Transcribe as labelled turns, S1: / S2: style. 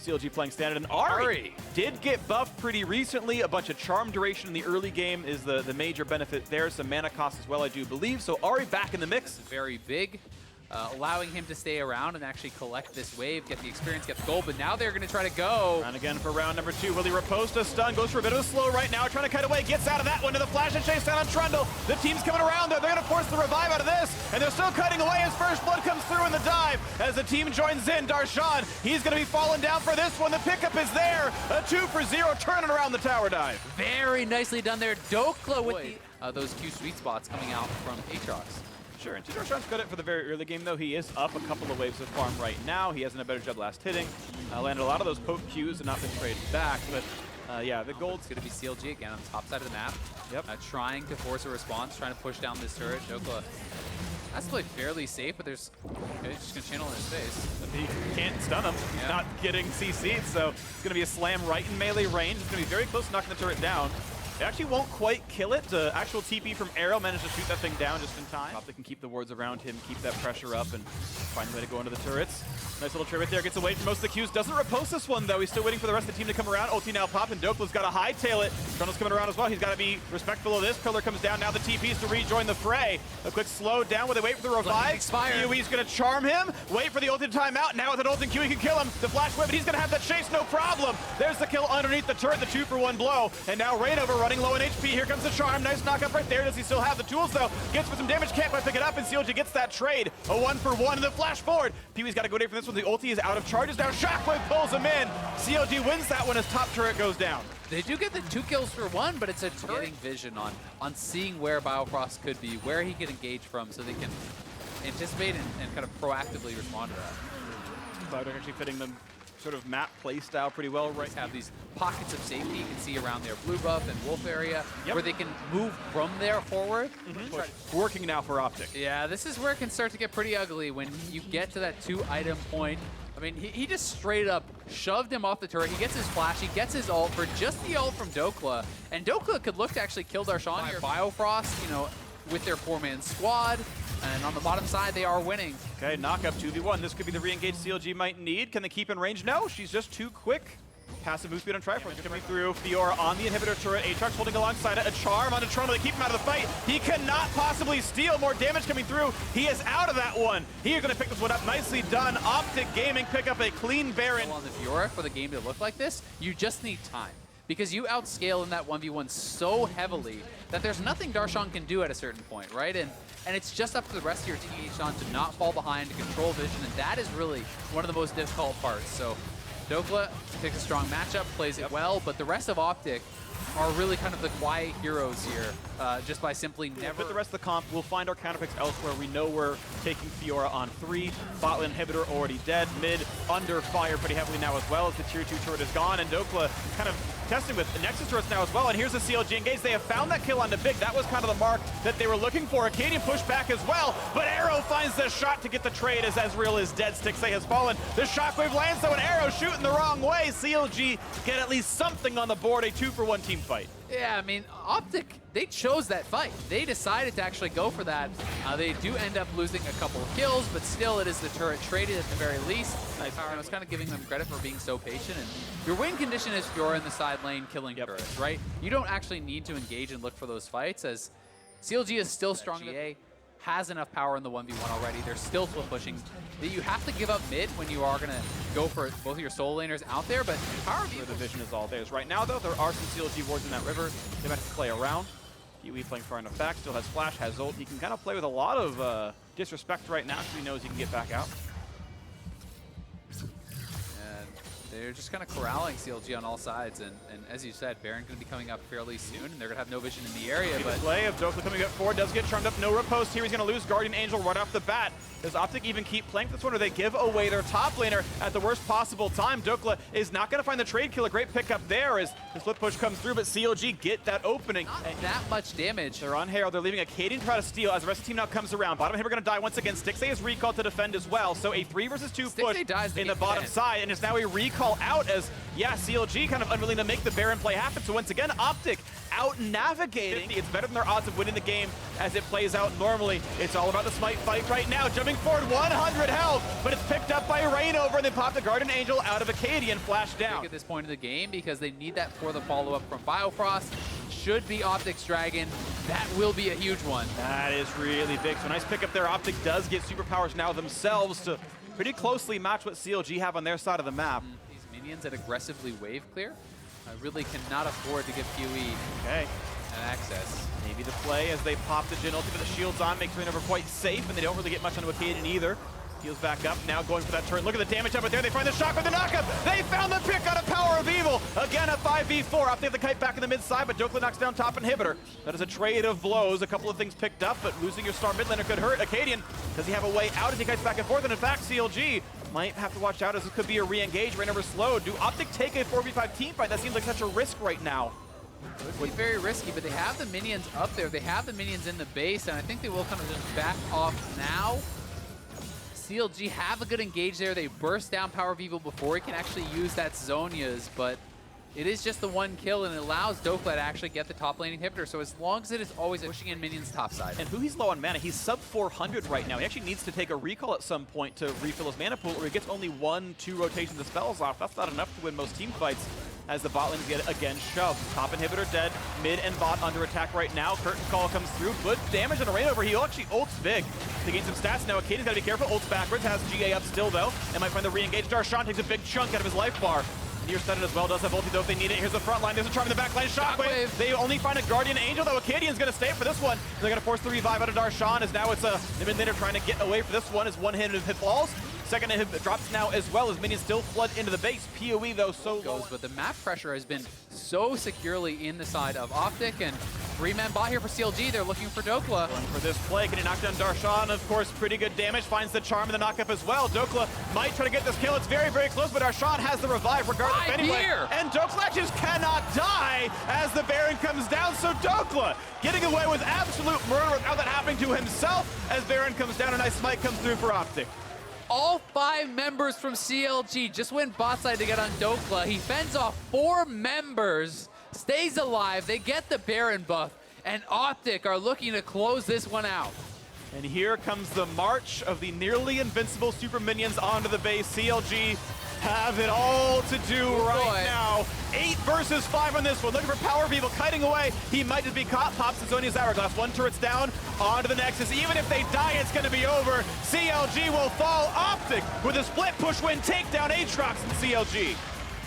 S1: CLG playing standard, and Ari did get buffed pretty recently. A bunch of charm duration in the early game is the major benefit there. Some mana cost as well, I do believe. So Ari back in the mix.
S2: Very big. Allowing him to stay around and actually collect this wave, get the experience, get the gold, but now they're going to try to go.
S1: And again for round number 2. Will he riposte a stun? Goes for a bit of a slow right now, trying to cut away, gets out of that one to the flash and chase down on Trundle. The team's coming around there. They're going to force the revive out of this, and they're still cutting away as First Blood comes through in the dive. As the team joins in, Darshan, he's going to be falling down for this one. The pickup is there. A 2-for-0 turning around the tower dive.
S2: Very nicely done there. Dokla with those Q sweet spots coming out from Aatrox.
S1: Sure, and Darshan's got it for the very early game, though. He is up a couple of waves of farm right now. He has done a better job last hitting. Landed a lot of those poke Qs and not been traded back, but yeah, the gold's
S2: going to be CLG again on the top side of the map.
S1: Yep.
S2: Trying to force a response, trying to push down this turret. Dokla has to play fairly safe, but there's he's just going to channel in his face.
S1: He can't stun him. He's not getting CC'd, so it's going to be a slam right in melee range. It's going to be very close to knocking the turret down. It actually won't quite kill it. The actual TP from Arrow managed to shoot that thing down just in time. Optic can keep the wards around him, keep that pressure up, and find a way to go into the turrets. Nice little trade right there. Gets away from most of the Qs. Doesn't riposte this one, though. He's still waiting for the rest of the team to come around. Ulti now popping. Dokla's got to hightail it. Trundle's coming around as well. He's got to be respectful of this. Pillar comes down. Now the TP's to rejoin the fray. A quick slow down where they wait for the revive. PoE's going to charm him. Wait for the ulti to time out. Now with an ult and Q, he can kill him. The flash whip, and he's going to have that chase, no problem. There's the kill underneath the turret, the 2-for-1 blow. And now Rainover running low in HP. Here comes the charm. Nice knockup right there. Does he still have the tools, though? Gets for some damage. Can't quite pick it up, and CLG gets that trade. A 1-for-1 and the flash forward. PoE's got to go down for this one. The ulti is out of charges now. Shockwave pulls him in. CLG wins that one as top turret goes down.
S2: They do get the 2 kills for 1, but it's a getting vision on seeing where Biofrost could be, where he can engage from, so they can anticipate and kind of proactively respond to that.
S1: Cloud actually fitting them sort of map play style pretty well right
S2: now. Have these pockets of safety you can see around their blue buff and wolf area where they can move from there forward.
S1: Working now for Optic.
S2: Yeah, this is where it can start to get pretty ugly when you get to that 2-item point. I mean, he just straight up shoved him off the turret. He gets his flash, he gets his ult for just the ult from Dokla. And Dokla could look to actually kill Darshan here. Biofrost, you know, with their 4-man squad. And on the bottom side, they are winning.
S1: Okay, knockup 2v1. This could be the re-engage CLG might need. Can they keep in range? No, she's just too quick. Passive move speed on Triforce coming through. Fiora on the inhibitor turret. Aatrox holding alongside it. A charm on a Trundle. They keep him out of the fight. He cannot possibly steal. More damage coming through. He is out of that one. He is going to pick this one up. Nicely done. Optic Gaming pick up a clean Baron.
S2: On the Fiora, for the game to look like this, you just need time. Because you outscale in that 1v1 so heavily that there's nothing Darshan can do at a certain point, right? And it's just up to the rest of your team to not fall behind, to control vision, and that is really one of the most difficult parts. So Dokla picks a strong matchup, plays it well, but the rest of Optic are really kind of the quiet heroes here, just by simply never...
S1: With the rest of the comp, we'll find our counterpicks elsewhere. We know we're taking Fiora on 3. Bot lane inhibitor already dead. Mid under fire pretty heavily now as well as the tier 2 turret is gone, and Dokla kind of testing with the Nexus turrets now as well, and here's the CLG engage. They have found that kill on the Big. That was kind of the mark that they were looking for. Acadian pushed back as well, but Arrow finds the shot to get the trade as Ezreal is dead. Stixxay has fallen. The shockwave lands though, and Arrow shooting the wrong way. CLG get at least something on the board, a 2-for-1 team fight.
S2: Yeah, I mean, Optic, they chose that fight. They decided to actually go for that. They do end up losing a couple of kills, but still it is the turret traded at the very least. Nice. I was kind of giving them credit for being so patient. And your win condition is Fiora in the side lane killing turrets, right? You don't actually need to engage and look for those fights, as CLG is still strong. GA has enough power in the 1v1 already. They're still pushing. You have to give up mid when you are going to go for both of your soul laners out there, but power of
S1: the vision is all theirs. Right now, though, there are some CLG wards in that river. They might have to play around. PoE playing far enough back, still has flash, has ult. He can kind of play with a lot of disrespect right now because he knows he can get back out.
S2: They're just kind of corralling CLG on all sides, and as you said, Baron going to be coming up fairly soon, and they're going to have no vision in the area. But
S1: play of Dokla coming up forward does get charmed up. No riposte here. He's going to lose Guardian Angel right off the bat. Does Optic even keep playing for this one, or they give away their top laner at the worst possible time? Dokla is not going to find the trade kill. A great pickup there as the split push comes through, but CLG get that opening.
S2: Not that much damage.
S1: They're on Herald. They're leaving Acadian to try to steal as the rest of the team now comes around. Bottom Hammer going to die once again. Stixxay is recalled to defend as well. So a 3 versus 2 push in the bottom side, and it's now a recall out as, yeah, CLG kind of unwilling to make the Baron play happen. So once again, Optic out-navigating. It's better than their odds of winning the game as it plays out normally. It's all about the Smite fight right now. Jumping forward, 100 health, but it's picked up by Rainover, and they pop the Guardian Angel out of Acadian, flash down.
S2: At this point in the game, because they need that for the follow-up from Biofrost. Should be Optic's Dragon. That will be a huge one.
S1: That is really big. So nice pickup there. Optic does get superpowers now themselves to pretty closely match what CLG have on their side of the map.
S2: These minions that aggressively wave clear really cannot afford to give QE
S1: Okay.
S2: an access.
S1: Maybe the play as they pop the Jhin ulti, but the shield's on, makes Rainover quite safe, and they don't really get much onto Acadian either. Heals back up, now going for that turret. Look at the damage up there. They find the shock with the knockup. They found the pick out of Power of Evil. Again, a 5v4. Optic the kite back in the mid side, but Dokla knocks down top inhibitor. That is a trade of blows. A couple of things picked up, but losing your star mid laner could hurt Acadian. Does he have a way out as he kites back and forth? And in fact, CLG might have to watch out as this could be a re-engage. Rainover slowed. Do Optic take a 4v5 team fight? That seems like such a risk right now.
S2: It would be very risky, but they have the minions up there. They have the minions in the base, and I think they will kind of just back off now. CLG have a good engage there. They burst down Power of Evil before he can actually use that Zhonya's, but it is just the one kill, and it allows Dokla to actually get the top lane inhibitor. So as long as it is always pushing in minions top side.
S1: And he's low on mana. He's sub 400 right now. He actually needs to take a recall at some point to refill his mana pool, or he gets only 1-2 rotations of spells off. That's not enough to win most team fights as the bot lanes get again shoved. Top inhibitor dead, mid and bot under attack right now. Curtain call comes through. Good damage on a Rainover. He actually ults big to gain some stats now. Acadian's got to be careful. Ults backwards, has GA up still though, and might find the re-engage. Darshan takes a big chunk out of his life bar. Near studded as well, does have ulti though if they need it. Here's the front line, there's a charm in the back line, Shockwave. They only find a Guardian Angel though. Acadian's gonna stay for this one. They're gonna force the revive out of Darshan as now it's the mid laner trying to get away for this one as one hit of hit falls. Second hit drops now as well as minions still flood into the base. PoE though so low.
S2: But the map pressure has been so securely in the side of Optic, and three-man bot here for CLG. They're looking for Dokla.
S1: Going for this play, can he knock down Darshan? Of course, pretty good damage. Finds the charm and the knockup as well. Dokla might try to get this kill. It's very, very close, but Darshan has the revive regardless anyway. And Dokla just cannot die as the Baron comes down. So Dokla getting away with absolute murder without that happening to himself as Baron comes down. A nice smite comes through for Optic.
S2: All 5 members from CLG just went bot side to get on Dokla. He fends off 4 members, stays alive. They get the Baron buff, and Optic are looking to close this one out.
S1: And here comes the march of the nearly invincible super minions onto the base. CLG have it all to do now. 8 versus 5 on this one. Looking for Power of Evil, kiting away. He might just be caught. Pops the Zhonya's Hourglass. 1 turret's down, onto the Nexus. Even if they die, it's going to be over. CLG will fall. Optic with a split push win takedown Aatrox and CLG.